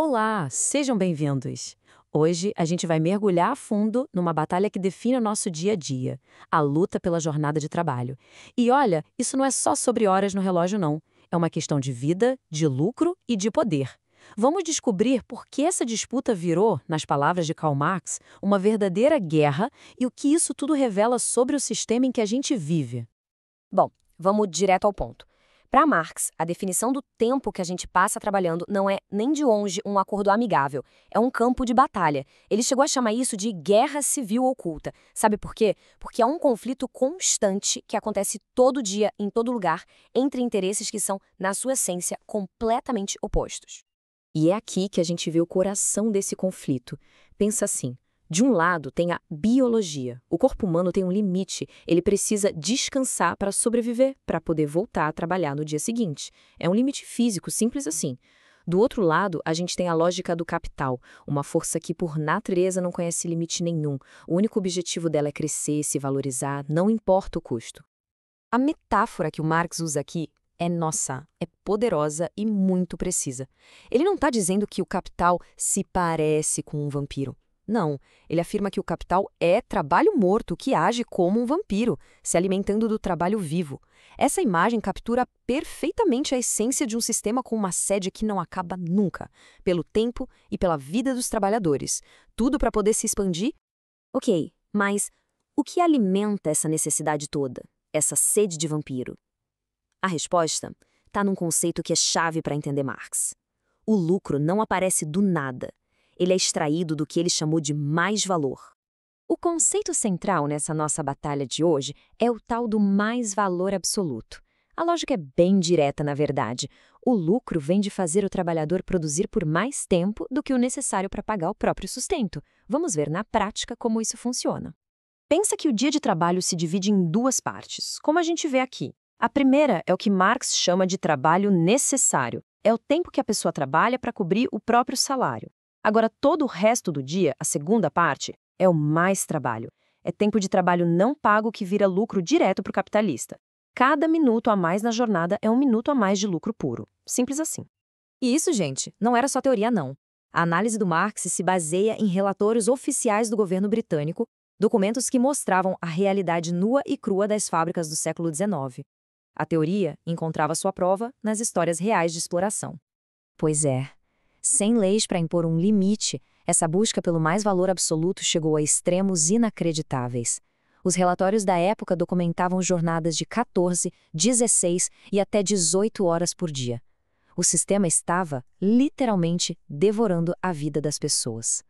Olá, sejam bem-vindos! Hoje a gente vai mergulhar a fundo numa batalha que define o nosso dia a dia, a luta pela jornada de trabalho. E olha, isso não é só sobre horas no relógio, não. É uma questão de vida, de lucro e de poder. Vamos descobrir por que essa disputa virou, nas palavras de Karl Marx, uma verdadeira guerra e o que isso tudo revela sobre o sistema em que a gente vive. Bom, vamos direto ao ponto. Para Marx, a definição do tempo que a gente passa trabalhando não é nem de longe um acordo amigável, é um campo de batalha. Ele chegou a chamar isso de guerra civil oculta. Sabe por quê? Porque é um conflito constante que acontece todo dia, em todo lugar, entre interesses que são, na sua essência, completamente opostos. E é aqui que a gente vê o coração desse conflito. Pensa assim. De um lado, tem a biologia. O corpo humano tem um limite. Ele precisa descansar para sobreviver, para poder voltar a trabalhar no dia seguinte. É um limite físico, simples assim. Do outro lado, a gente tem a lógica do capital, uma força que, por natureza, não conhece limite nenhum. O único objetivo dela é crescer, se valorizar, não importa o custo. A metáfora que o Marx usa aqui é nossa, é poderosa e muito precisa. Ele não está dizendo que o capital se parece com um vampiro. Não, ele afirma que o capital é trabalho morto que age como um vampiro, se alimentando do trabalho vivo. Essa imagem captura perfeitamente a essência de um sistema com uma sede que não acaba nunca, pelo tempo e pela vida dos trabalhadores. Tudo para poder se expandir? Ok, mas o que alimenta essa necessidade toda, essa sede de vampiro? A resposta está num conceito que é chave para entender Marx. O lucro não aparece do nada. Ele é extraído do que ele chamou de mais-valor. O conceito central nessa nossa batalha de hoje é o tal do mais-valor absoluto. A lógica é bem direta, na verdade. O lucro vem de fazer o trabalhador produzir por mais tempo do que o necessário para pagar o próprio sustento. Vamos ver na prática como isso funciona. Pensa que o dia de trabalho se divide em duas partes, como a gente vê aqui. A primeira é o que Marx chama de trabalho necessário. É o tempo que a pessoa trabalha para cobrir o próprio salário. Agora, todo o resto do dia, a segunda parte, é o mais trabalho. É tempo de trabalho não pago que vira lucro direto para o capitalista. Cada minuto a mais na jornada é um minuto a mais de lucro puro. Simples assim. E isso, gente, não era só teoria, não. A análise do Marx se baseia em relatórios oficiais do governo britânico, documentos que mostravam a realidade nua e crua das fábricas do século XIX. A teoria encontrava sua prova nas histórias reais de exploração. Pois é. Sem leis para impor um limite, essa busca pelo mais-valor absoluto chegou a extremos inacreditáveis. Os relatórios da época documentavam jornadas de 14, 16 e até 18 horas por dia. O sistema estava, literalmente, devorando a vida das pessoas.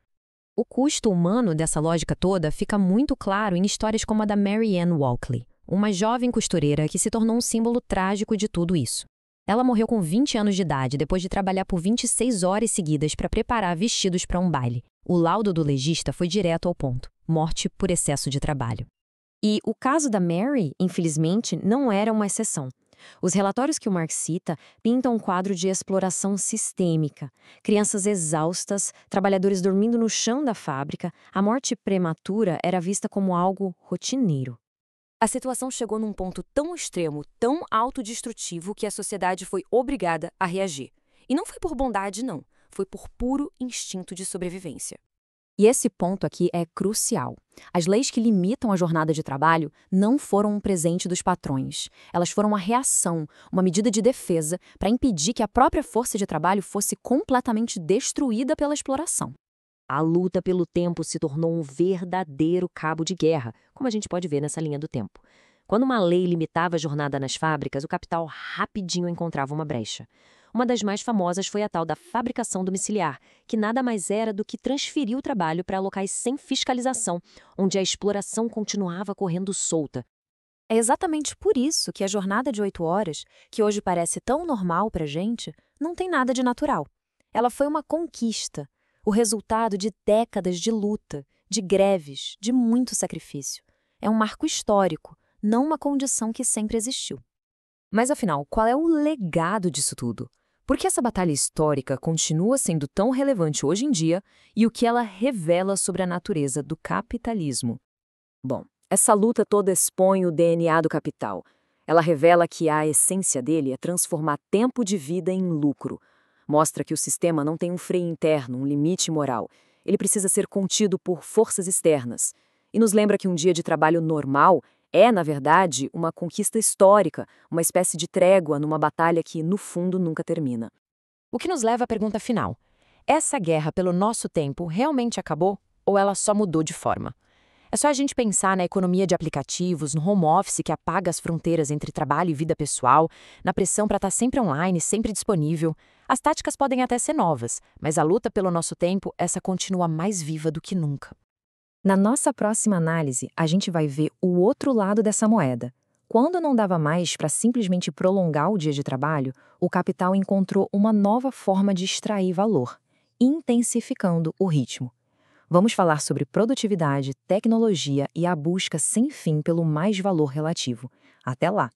O custo humano dessa lógica toda fica muito claro em histórias como a da Mary Ann Walkley, uma jovem costureira que se tornou um símbolo trágico de tudo isso. Ela morreu com 20 anos de idade depois de trabalhar por 26 horas seguidas para preparar vestidos para um baile. O laudo do legista foi direto ao ponto: morte por excesso de trabalho. E o caso da Mary, infelizmente, não era uma exceção. Os relatórios que o Marx cita pintam um quadro de exploração sistêmica. Crianças exaustas, trabalhadores dormindo no chão da fábrica, a morte prematura era vista como algo rotineiro. A situação chegou num ponto tão extremo, tão autodestrutivo, que a sociedade foi obrigada a reagir. E não foi por bondade, não. Foi por puro instinto de sobrevivência. E esse ponto aqui é crucial. As leis que limitam a jornada de trabalho não foram um presente dos patrões. Elas foram uma reação, uma medida de defesa para impedir que a própria força de trabalho fosse completamente destruída pela exploração. A luta pelo tempo se tornou um verdadeiro cabo de guerra, como a gente pode ver nessa linha do tempo. Quando uma lei limitava a jornada nas fábricas, o capital rapidinho encontrava uma brecha. Uma das mais famosas foi a tal da fabricação domiciliar, que nada mais era do que transferir o trabalho para locais sem fiscalização, onde a exploração continuava correndo solta. É exatamente por isso que a jornada de 8 horas, que hoje parece tão normal para a gente, não tem nada de natural. Ela foi uma conquista. O resultado de décadas de luta, de greves, de muito sacrifício. É um marco histórico, não uma condição que sempre existiu. Mas afinal, qual é o legado disso tudo? Por que essa batalha histórica continua sendo tão relevante hoje em dia e o que ela revela sobre a natureza do capitalismo? Bom, essa luta toda expõe o DNA do capital. Ela revela que a essência dele é transformar tempo de vida em lucro. Mostra que o sistema não tem um freio interno, um limite moral. Ele precisa ser contido por forças externas. E nos lembra que um dia de trabalho normal é, na verdade, uma conquista histórica, uma espécie de trégua numa batalha que, no fundo, nunca termina. O que nos leva à pergunta final. Essa guerra pelo nosso tempo realmente acabou ou ela só mudou de forma? É só a gente pensar na economia de aplicativos, no home office que apaga as fronteiras entre trabalho e vida pessoal, na pressão para estar sempre online, sempre disponível. As táticas podem até ser novas, mas a luta pelo nosso tempo, essa continua mais viva do que nunca. Na nossa próxima análise, a gente vai ver o outro lado dessa moeda. Quando não dava mais para simplesmente prolongar o dia de trabalho, o capital encontrou uma nova forma de extrair valor, intensificando o ritmo. Vamos falar sobre produtividade, tecnologia e a busca sem fim pelo mais valor relativo. Até lá!